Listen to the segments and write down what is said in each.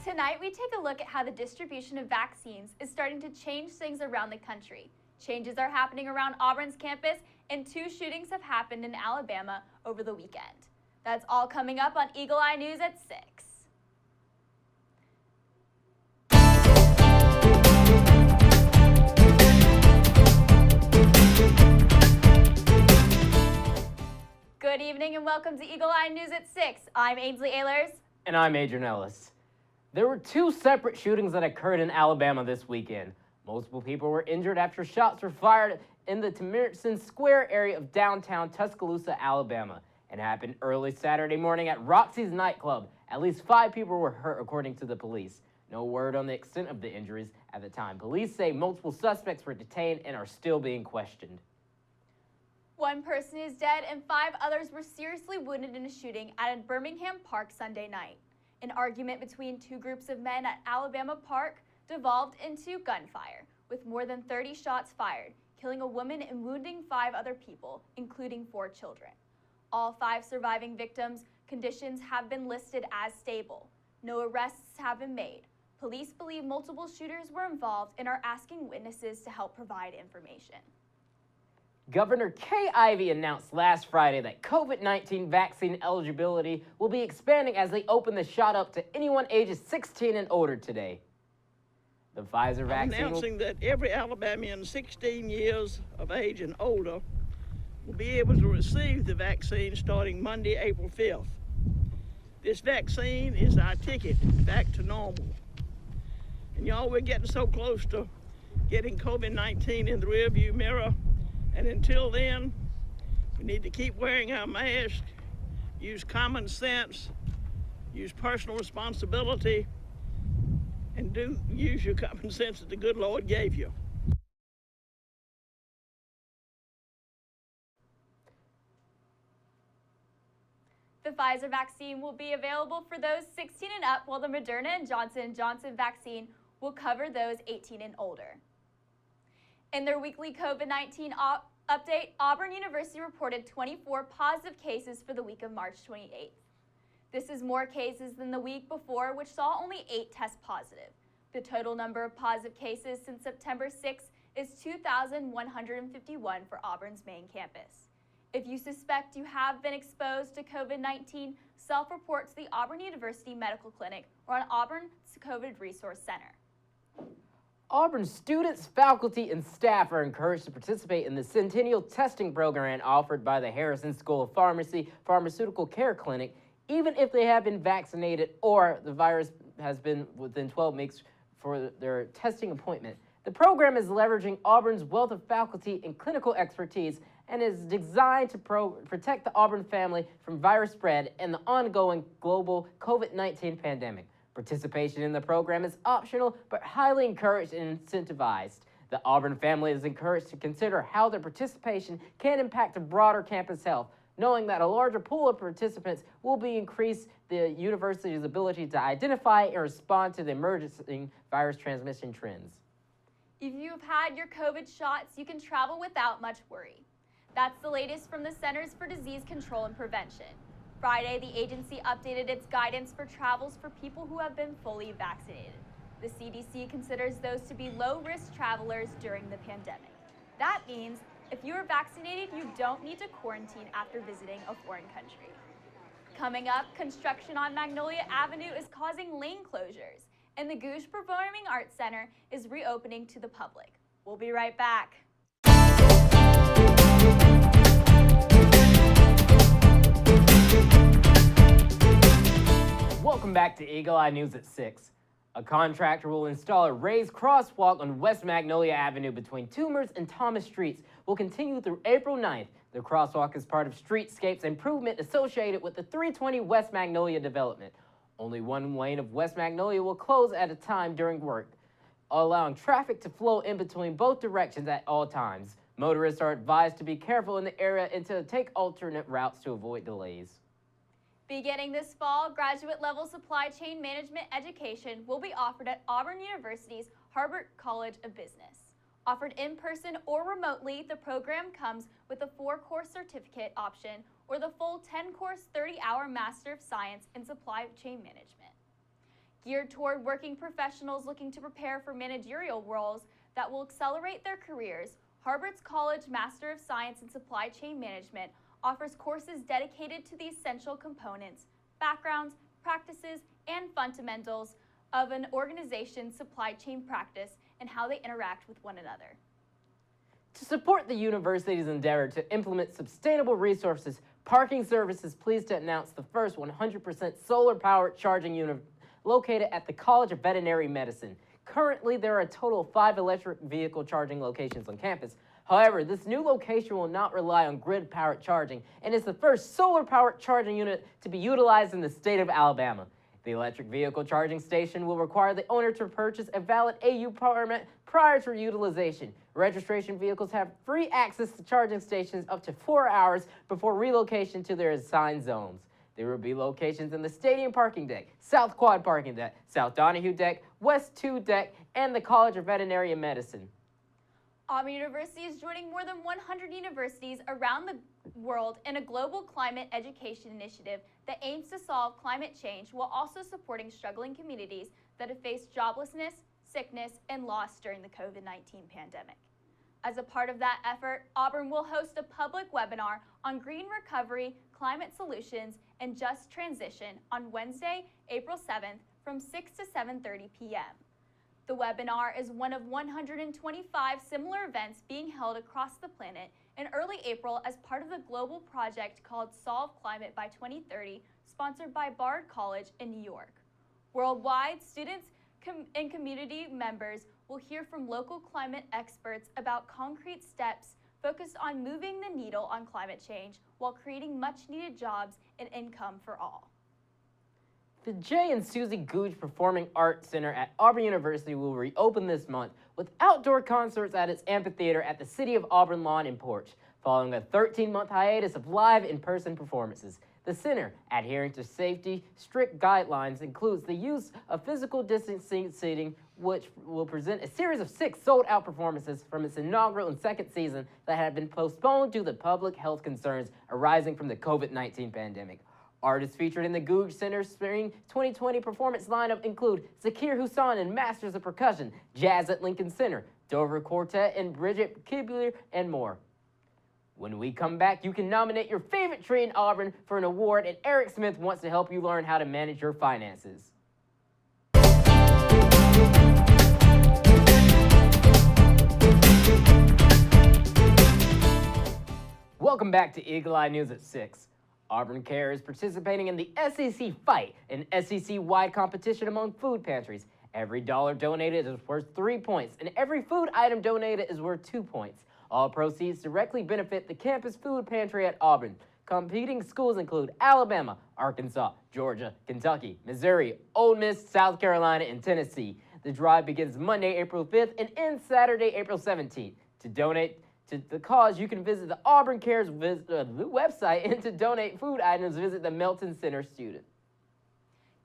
Tonight, we take a look at how the distribution of vaccines is starting to change things around the country. Changes are happening around Auburn's campus, and 2 shootings have happened in Alabama over the weekend. That's all coming up on Eagle Eye News at 6. Good evening and welcome to Eagle Eye News at 6. I'm Ainsley Ehlers. And I'm Adrian Ellis. There were 2 separate shootings that occurred in Alabama this weekend. Multiple people were injured after shots were fired in the Timerson Square area of downtown Tuscaloosa, Alabama. It happened early Saturday morning at Roxy's nightclub. At least 5 people were hurt, according to the police. No word on the extent of the injuries at the time. Police say multiple suspects were detained and are still being questioned. 1 person is dead and 5 others were seriously wounded in a shooting at a Birmingham park Sunday night. An argument between 2 groups of men at Alabama Park devolved into gunfire, with more than 30 shots fired, killing a woman and wounding 5 other people, including 4 children. All 5 surviving victims' conditions have been listed as stable. No arrests have been made. Police believe multiple shooters were involved and are asking witnesses to help provide information. Governor Kay Ivey announced last Friday that COVID-19 vaccine eligibility will be expanding as they open the shot up to anyone ages 16 and older today. The Pfizer vaccine announcing that every Alabamian 16 years of age and older will be able to receive the vaccine starting Monday, April 5th. This vaccine is our ticket back to normal. And y'all, we're getting so close to getting COVID-19 in the rearview mirror. And until then, we need to keep wearing our mask, use common sense, use personal responsibility, and use your common sense that the good Lord gave you. The Pfizer vaccine will be available for those 16 and up, while the Moderna and Johnson & Johnson vaccine will cover those 18 and older. In their weekly COVID-19 update, Auburn University reported 24 positive cases for the week of March 28th. This is more cases than the week before, which saw only 8 test positive. The total number of positive cases since September 6th is 2,151 for Auburn's main campus. If you suspect you have been exposed to COVID-19, self-report to the Auburn University Medical Clinic or on Auburn's COVID Resource Center. Auburn students, faculty, and staff are encouraged to participate in the Sentinel Testing Program offered by the Harrison School of Pharmacy Pharmaceutical Care Clinic, even if they have been vaccinated or the virus has been within 12 weeks for their testing appointment. The program is leveraging Auburn's wealth of faculty and clinical expertise and is designed to protect the Auburn family from virus spread and the ongoing global COVID-19 pandemic. Participation in the program is optional, but highly encouraged and incentivized. The Auburn family is encouraged to consider how their participation can impact the broader campus health, knowing that a larger pool of participants will increase the university's ability to identify and respond to the emerging virus transmission trends. If you have had your COVID shots, you can travel without much worry. That's the latest from the Centers for Disease Control and Prevention. Friday, the agency updated its guidance for travels for people who have been fully vaccinated. The CDC considers those to be low-risk travelers during the pandemic. That means if you are vaccinated, you don't need to quarantine after visiting a foreign country. Coming up, construction on Magnolia Avenue is causing lane closures, and the Gogue Performing Arts Center is reopening to the public. We'll be right back. Welcome back to Eagle Eye News at 6. A contractor will install a raised crosswalk on West Magnolia Avenue between Toomers and Thomas Streets will continue through April 9th. The crosswalk is part of streetscapes improvement associated with the 320 West Magnolia development. Only one lane of West Magnolia will close at a time during work, allowing traffic to flow in between both directions at all times. Motorists are advised to be careful in the area and to take alternate routes to avoid delays. Beginning this fall, graduate-level supply chain management education will be offered at Auburn University's Harbert College of Business. Offered in person or remotely, the program comes with a 4-course certificate option or the full 10-course, 30-hour Master of Science in Supply Chain Management. Geared toward working professionals looking to prepare for managerial roles that will accelerate their careers, Harbert College Master of Science in Supply Chain Management offers courses dedicated to the essential components, backgrounds, practices, and fundamentals of an organization's supply chain practice and how they interact with one another. To support the university's endeavor to implement sustainable resources, Parking Service is pleased to announce the first 100% solar-powered charging unit located at the College of Veterinary Medicine. Currently, there are a total of 5 electric vehicle charging locations on campus. However, this new location will not rely on grid-powered charging and is the first solar-powered charging unit to be utilized in the state of Alabama. The electric vehicle charging station will require the owner to purchase a valid AU permit prior to utilization. Registration vehicles have free access to charging stations up to 4 hours before relocation to their assigned zones. There will be locations in the Stadium Parking Deck, South Quad Parking Deck, South Donahue Deck, West 2 Deck, and the College of Veterinary Medicine. Auburn University is joining more than 100 universities around the world in a global climate education initiative that aims to solve climate change while also supporting struggling communities that have faced joblessness, sickness, and loss during the COVID-19 pandemic. As a part of that effort, Auburn will host a public webinar on green recovery, climate solutions, and just transition on Wednesday, April 7th from 6 to 7:30 p.m. The webinar is one of 125 similar events being held across the planet in early April as part of the global project called Solve Climate by 2030, sponsored by Bard College in New York. Worldwide, students and community members will hear from local climate experts about concrete steps focused on moving the needle on climate change while creating much-needed jobs and income for all. The J. and Susie Gogue Performing Arts Center at Auburn University will reopen this month with outdoor concerts at its amphitheater at the City of Auburn lawn and porch, following a 13-month hiatus of live in-person performances. The center, adhering to safety strict guidelines, includes the use of physical distancing seating, which will present a series of 6 sold-out performances from its inaugural and second season that had been postponed due to public health concerns arising from the COVID-19 pandemic. Artists featured in the Gogue Center Spring 2020 performance lineup include Zakir Hussain and Masters of Percussion, Jazz at Lincoln Center, Dover Quartet and Bridget Kibler, and more. When we come back, you can nominate your favorite tree in Auburn for an award, and Eric Smith wants to help you learn how to manage your finances. Welcome back to Eagle Eye News at 6. Auburn Cares is participating in the SEC Fight, an SEC-wide competition among food pantries. Every dollar donated is worth 3 points, and every food item donated is worth 2 points. All proceeds directly benefit the campus food pantry at Auburn. Competing schools include Alabama, Arkansas, Georgia, Kentucky, Missouri, Ole Miss, South Carolina, and Tennessee. The drive begins Monday, April 5th and ends Saturday, April 17th. To donate to the cause, you can visit the Auburn Cares website, and to donate food items, visit the Melton Center student.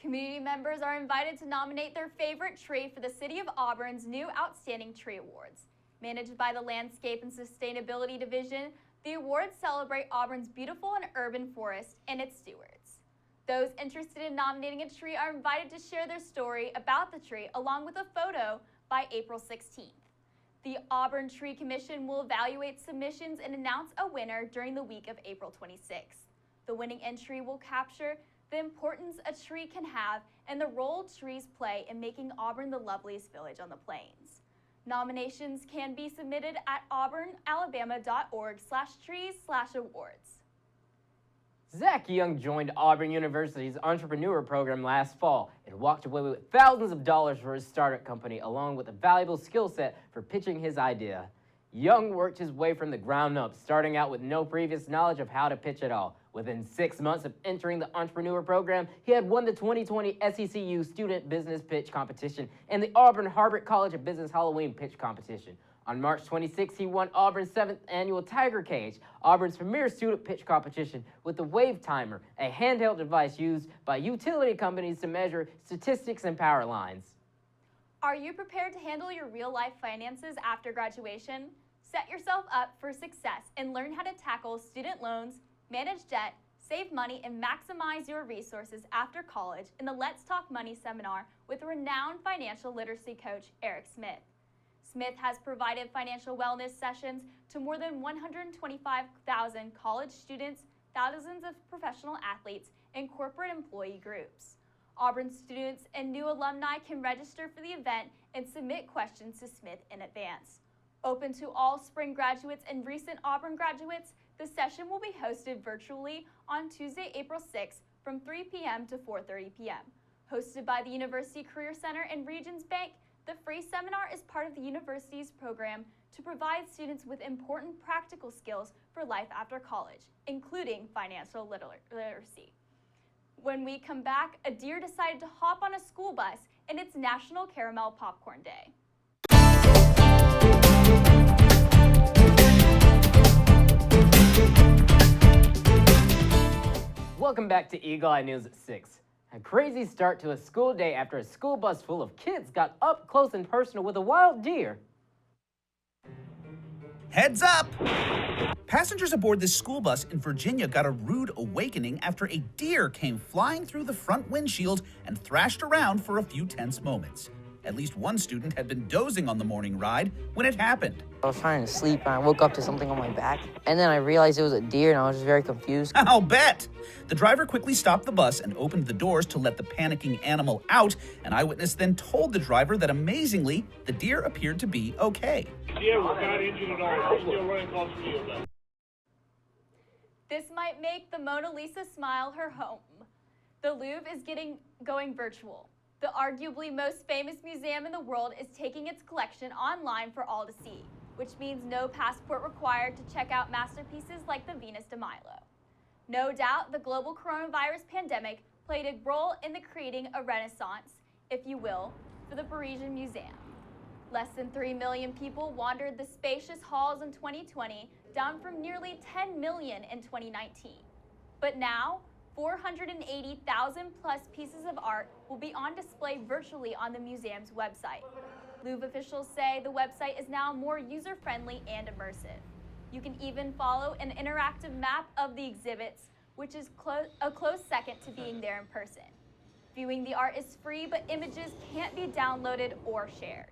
Community members are invited to nominate their favorite tree for the City of Auburn's new Outstanding Tree Awards. Managed by the Landscape and Sustainability Division, the awards celebrate Auburn's beautiful and urban forest and its stewards. Those interested in nominating a tree are invited to share their story about the tree along with a photo by April 16th. The Auburn Tree Commission will evaluate submissions and announce a winner during the week of April 26th. The winning entry will capture the importance a tree can have and the role trees play in making Auburn the loveliest village on the plains. Nominations can be submitted at auburnalabama.org/trees/awards. Zac Young joined Auburn University's entrepreneur program last fall and walked away with thousands of dollars for his startup company, along with a valuable skill set for pitching his idea. Young worked his way from the ground up, starting out with no previous knowledge of how to pitch at all. Within 6 months of entering the entrepreneur program, he had won the 2020 SECU Student Business Pitch Competition and the Auburn Harbert College of Business Halloween Pitch Competition. On March 26, he won Auburn's 7th annual Tiger Cage, Auburn's premier student pitch competition, with the Wave Timer, a handheld device used by utility companies to measure statistics and power lines. Are you prepared to handle your real-life finances after graduation? Set yourself up for success and learn how to tackle student loans, manage debt, Save money and maximize your resources after college in the Let's Talk Money seminar with renowned financial literacy coach Eric Smith. Smith has provided financial wellness sessions to more than 125,000 college students, thousands of professional athletes, and corporate employee groups. Auburn students and new alumni can register for the event and submit questions to Smith in advance. Open to all spring graduates and recent Auburn graduates, the session will be hosted virtually on Tuesday, April 6th from 3 p.m. to 4:30 p.m. Hosted by the University Career Center and Regions Bank, the free seminar is part of the university's program to provide students with important practical skills for life after college, including financial literacy. When we come back, a deer decided to hop on a school bus, and it's National Caramel Popcorn Day. Welcome back to Eagle Eye News at 6. A crazy start to a school day after a school bus full of kids got up close and personal with a wild deer. Heads up! Passengers aboard this school bus in Virginia got a rude awakening after a deer came flying through the front windshield and thrashed around for a few tense moments. At least one student had been dozing on the morning ride when it happened. I was trying to sleep and I woke up to something on my back. And then I realized it was a deer and I was just very confused. I'll bet! The driver quickly stopped the bus and opened the doors to let the panicking animal out. An eyewitness then told the driver that amazingly, the deer appeared to be okay. Yeah, we're not injured at all. We're still running across the field though. This might make the Mona Lisa smile her home. The Louvre is going virtual. The arguably most famous museum in the world is taking its collection online for all to see, which means no passport required to check out masterpieces like the Venus de Milo. No doubt the global coronavirus pandemic played a role in the creating a renaissance, if you will, for the Parisian Museum. Less than 3 million people wandered the spacious halls in 2020, down from nearly 10 million in 2019. But now, 480,000 plus pieces of art will be on display virtually on the museum's website. Louvre officials say the website is now more user-friendly and immersive. You can even follow an interactive map of the exhibits, which is a close second to being there in person. Viewing the art is free, but images can't be downloaded or shared.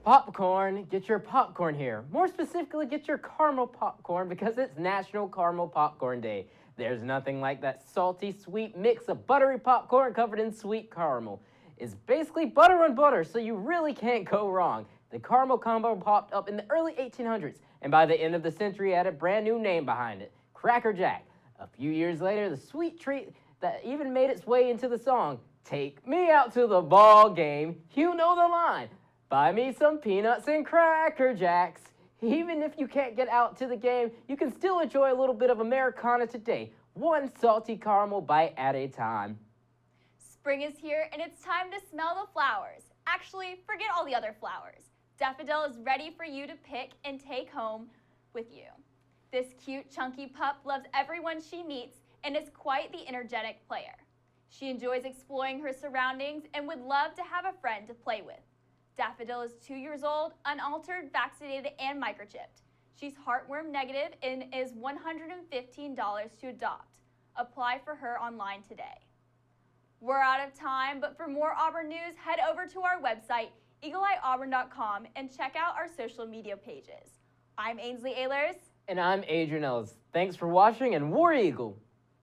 Popcorn, get your popcorn here. More specifically, get your caramel popcorn because it's National Caramel Popcorn Day. There's nothing like that salty, sweet mix of buttery popcorn covered in sweet caramel. It's basically butter on butter, so you really can't go wrong. The caramel combo popped up in the early 1800s, and by the end of the century had a brand new name behind it, Cracker Jack. A few years later, the sweet treat that even made its way into the song, Take Me Out to the Ball Game, you know the line. Buy me some peanuts and Cracker Jacks. Even if you can't get out to the game, you can still enjoy a little bit of Americana today, one salty caramel bite at a time. Spring is here and it's time to smell the flowers. Actually, forget all the other flowers. Daffodil is ready for you to pick and take home with you. This cute, chunky pup loves everyone she meets and is quite the energetic player. She enjoys exploring her surroundings and would love to have a friend to play with. Daffodil is 2 years old, unaltered, vaccinated, and microchipped. She's heartworm negative and is $115 to adopt. Apply for her online today. We're out of time, but for more Auburn news, head over to our website, eagleeyeauburn.com, and check out our social media pages. I'm Ainsley Ehlers. And I'm Adrian Ellis. Thanks for watching, and War Eagle!